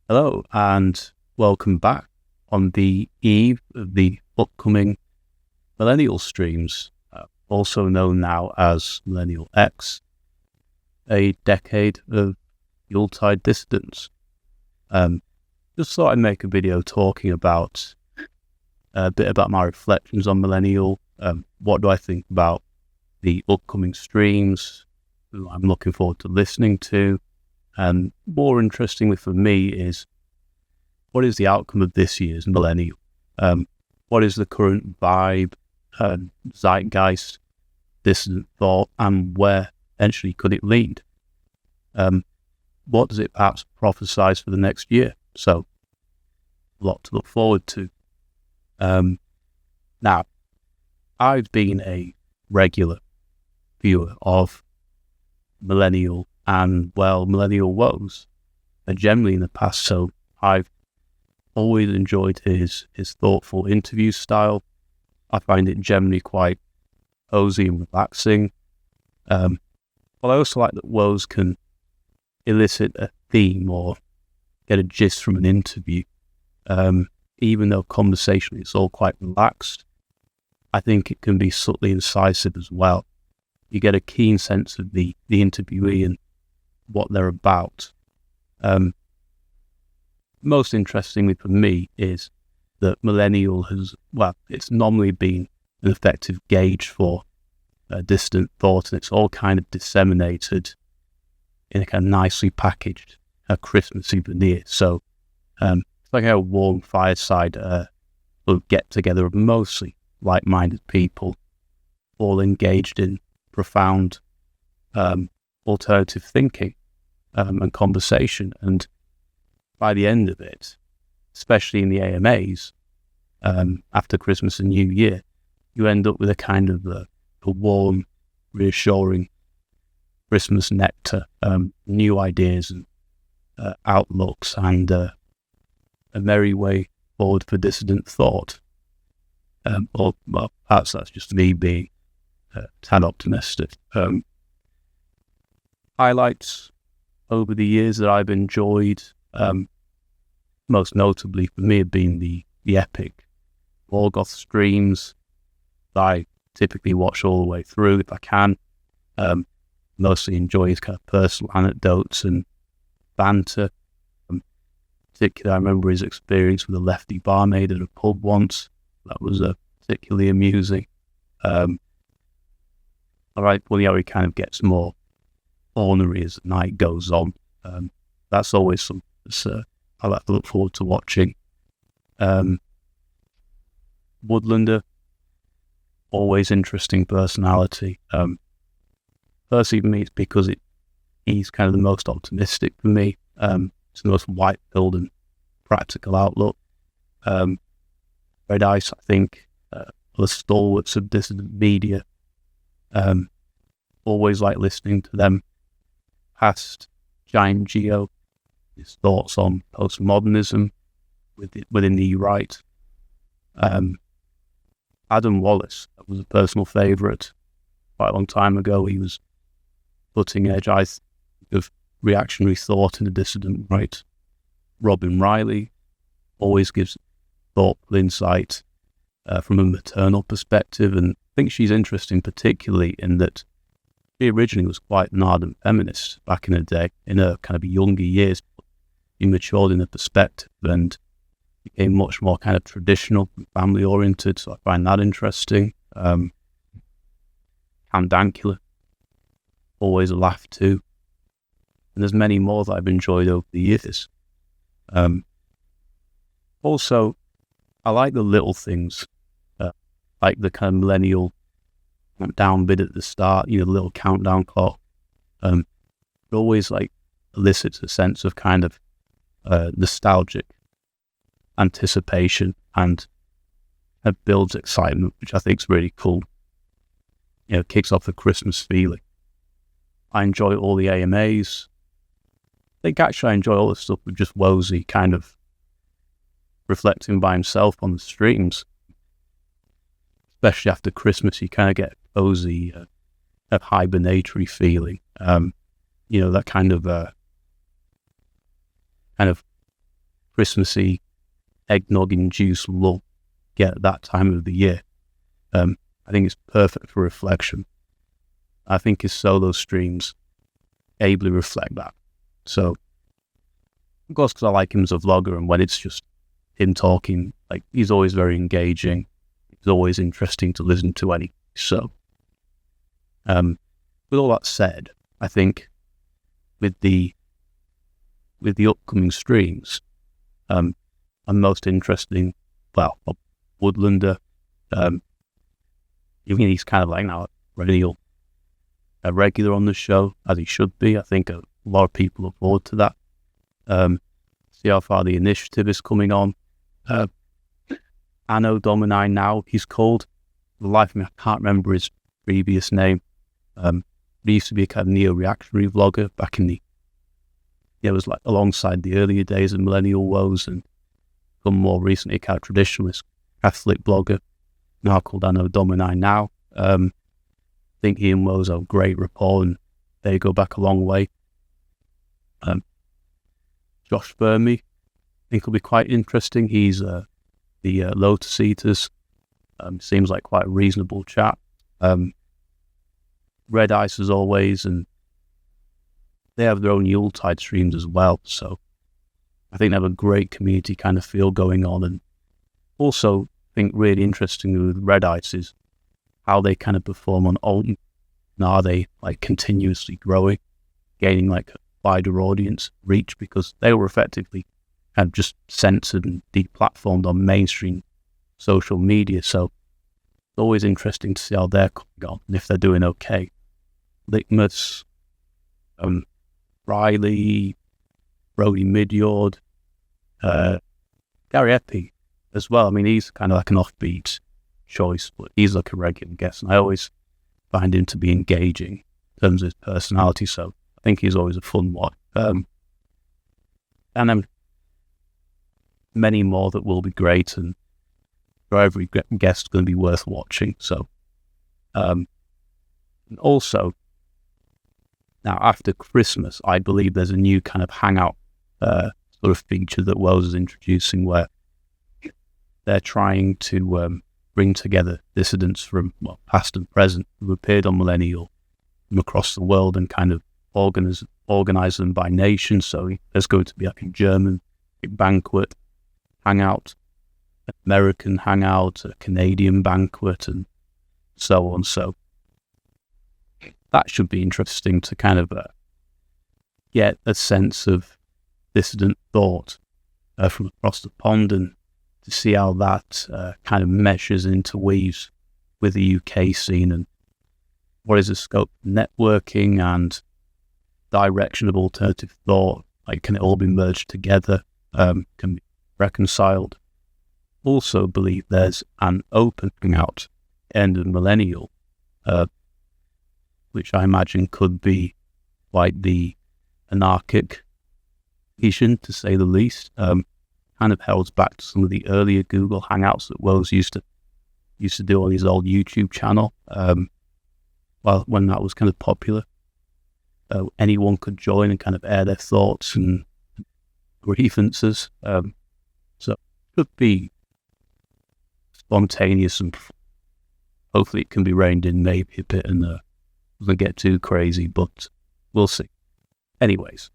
Hello and welcome back on the eve of the upcoming millennial streams, also known now as Millenniyule X, a decade of Yuletide dissidence. Just thought I'd make a video talking about a bit about my reflections on millennial. What do I think about the upcoming streams, who I'm looking forward to listening to, and more interestingly for me is, what is the outcome of this year's millennial? What is the current vibe, zeitgeist, dissident thought, and where potentially could it lead? What does it perhaps prophesize for the next year? So, a lot to look forward to. Now, I've been a regular viewer of millennial and, millennial woes, generally in the past. So I've always enjoyed his thoughtful interview style. I find it generally quite cozy and relaxing. But I also like that woes can elicit a theme or get a gist from an interview. Even though conversationally it's all quite relaxed, I think it can be subtly incisive as well. You get a keen sense of the interviewee and what they're about. Most interestingly for me is that millennial has, it's normally been an effective gauge for dissident thought, and it's all kind of disseminated in a kind of nicely packaged Christmassy veneer. So it's like a warm fireside get together of mostly like-minded people, all engaged in profound alternative thinking and conversation. And by the end of it, especially in the AMAs, after Christmas and New Year, you end up with a kind of a warm, reassuring Christmas nectar, new ideas and outlooks, and a merry way forward for dissident thought. Or perhaps that's just me being tad optimistic. Highlights over the years that I've enjoyed, most notably for me, have been the epic Morgoth streams that I typically watch all the way through if I can. Mostly enjoy his kind of personal anecdotes and banter. Particularly, I remember his experience with a lefty barmaid at a pub once. That was particularly amusing. He kind of gets more ornery as the night goes on. That's always something I like to look forward to watching. Woodlander, always interesting personality. Firstly, for me, it's because he's kind of the most optimistic for me. It's the most white-pilled and practical outlook. Red Ice, I think, the stalwarts of dissident media. Always like listening to them. Past Giant Geo, his thoughts on postmodernism within the right. Adam Wallace, that was a personal favourite quite a long time ago. He was cutting edge, I think, of reactionary thought in the dissident right. Robin Riley always gives thoughtful insight from a maternal perspective, and I think she's interesting particularly in that she originally was quite an ardent feminist back in the day, in her kind of younger years. She matured in her perspective and became much more kind of traditional and family-oriented, so I find that interesting. Cam Dankula, always a laugh too. And there's many more that I've enjoyed over the years. Also, I like the little things, like the kind of millennial countdown bit at the start, the little countdown clock. It always elicits a sense of kind of nostalgic anticipation, and it builds excitement, which I think is really cool. Kicks off the Christmas feeling. I enjoy all the AMAs. I think actually I enjoy all the stuff with just Wozy kind of reflecting by himself on the streams. Especially after Christmas, you kind of get a cozy, hibernatory feeling. That kind of Christmassy eggnog-induced lull get at that time of the year. I think it's perfect for reflection. I think his solo streams ably reflect that. So, of course, because I like him as a vlogger, and when it's just him talking, like, he's always very engaging. It's always interesting to listen to any. So, with all that said, I think with the upcoming streams, I'm most interested in, well, Woodlander. Even he's kind of like now a regular on the show, as he should be. I think a lot of people look forward to that. See how far the initiative is coming on. Anno Domini now, he's called. For the life of me, I can't remember his previous name. He used to be a kind of neo-reactionary vlogger back in it was like alongside the earlier days of Millennial Woes, and become more recently a kind of traditionalist Catholic blogger, now called Anno Domini now. I think he and Woes have a great rapport, and they go back a long way. Josh Burmy, I think will be quite interesting. He's the Lotus Eaters. Seems like quite a reasonable chap. Red Ice as always, and they have their own Yuletide streams as well. So I think they have a great community kind of feel going on. And also, I think really interestingly with Red Ice is how they kind of perform on Alton. And are they like continuously growing, gaining like a wider audience reach, because they were effectively kind of just censored and deplatformed on mainstream social media. So it's always interesting to see how they're coming on and if they're doing okay. Litmus, Riley, Brody Midyard, Gary Eppie as well. I mean, he's kind of like an offbeat choice, but he's like a regular guest, and I always find him to be engaging in terms of his personality. So I think he's always a fun watch. And then many more that will be great, and for every guest going to be worth watching. So, and also, now after Christmas, I believe there's a new kind of hangout sort of feature that Woes is introducing, where they're trying to bring together dissidents from past and present who appeared on Millennial from across the world and kind of organize them by nation. So there's going to be like a German banquet hangout, an American hangout, a Canadian banquet, and so on. So that should be interesting to kind of get a sense of dissident thought from across the pond, and to see how that kind of meshes, interweaves with the UK scene, and what is the scope of networking and direction of alternative thought. Like, can it all be merged together? Can be reconciled? Also believe there's an open hangout end of Millennial, which I imagine could be like the anarchic vision, to say the least. Kind of held back to some of the earlier Google Hangouts that Woes used to do on his old YouTube channel. When that was kind of popular, anyone could join and kind of air their thoughts and grievances. So it could be spontaneous, and hopefully it can be reined in maybe a bit and doesn't get too crazy, but we'll see. Anyways,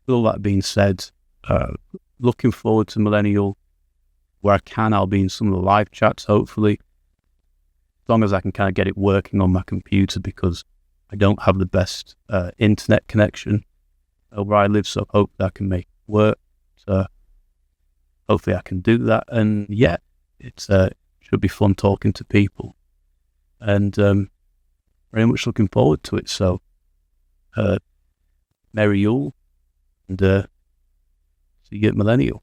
with all that being said, looking forward to Millennial. Where I can, I'll be in some of the live chats, hopefully, as long as I can kind of get it working on my computer, because I don't have the best internet connection where I live, so hopefully I can make it work. So hopefully I can do that, and yeah, it should be fun talking to people, and very much looking forward to it. So Merry Yule, and see you at Millennial.